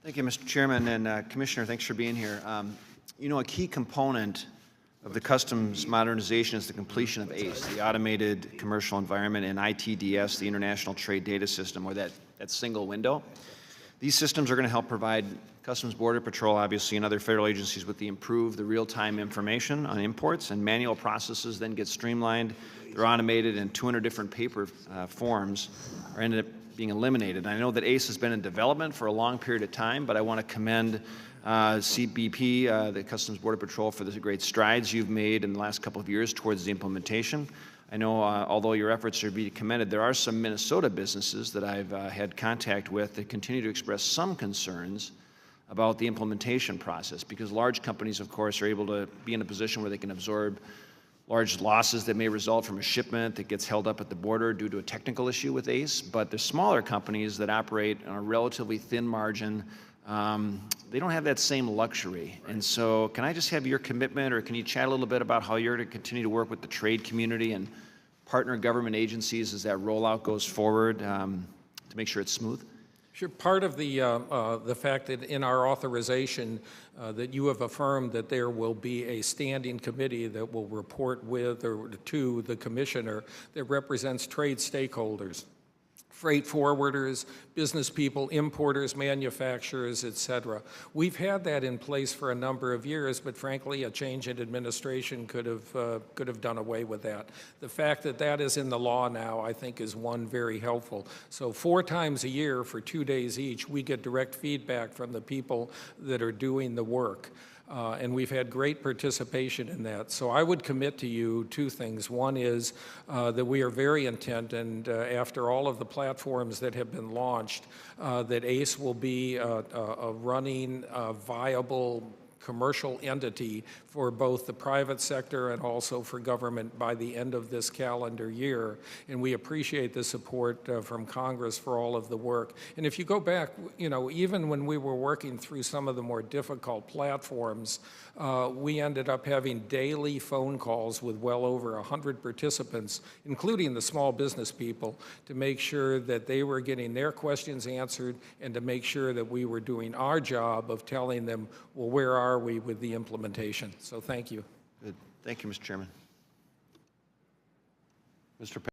Thank you, Mr. Chairman, and Commissioner, thanks for being here. You know, a key component of the customs modernization is the completion of ACE, the Automated Commercial Environment, and ITDS, the International Trade Data System, or that single window. These systems are going to help provide Customs Border Patrol, obviously, and other federal agencies with the real-time information on imports, and manual processes then get streamlined. They're automated, and 200 different paper forms are ended up being eliminated. I know that ACE has been in development for a long period of time, but I want to commend CBP, the Customs Border Patrol, for the great strides you've made in the last couple of years towards the implementation. I know, although your efforts are to be commended, there are some Minnesota businesses that I've had contact with that continue to express some concerns about the implementation process, because large companies, of course, are able to be in a position where they can absorb large losses that may result from a shipment that gets held up at the border due to a technical issue with ACE. But the smaller companies that operate on a relatively thin margin, they don't have that same luxury. And so can I just have your commitment, or can you chat a little bit about how you're to continue to work with the trade community and partner government agencies as that rollout goes forward to make sure it's smooth? Sure. Part of the fact that in our authorization that you have affirmed that there will be a standing committee that will report with or to the commissioner that represents trade stakeholders, freight forwarders, business people, importers, manufacturers, et cetera. We've had that in place for a number of years, but frankly, a change in administration could have done away with that. The fact that that is in the law now, I think, is one very helpful. So 4 times a year for 2 days each, we get direct feedback from the people that are doing the work. And we've had great participation in that. So I would commit to you 2 things. One is that we are very intent, and after all of the platforms that have been launched, that ACE will be a running, viable commercial entity for both the private sector and also for government by the end of this calendar year. And we appreciate the support from Congress for all of the work. And if you go back, you know, even when we were working through some of the more difficult platforms, we ended up having daily phone calls with well over 100 participants, including the small business people, to make sure that they were getting their questions answered and to make sure that we were doing our job of telling them, well, where are we with the implementation? So thank you. Good. Thank you, Mr. Chairman. Mr.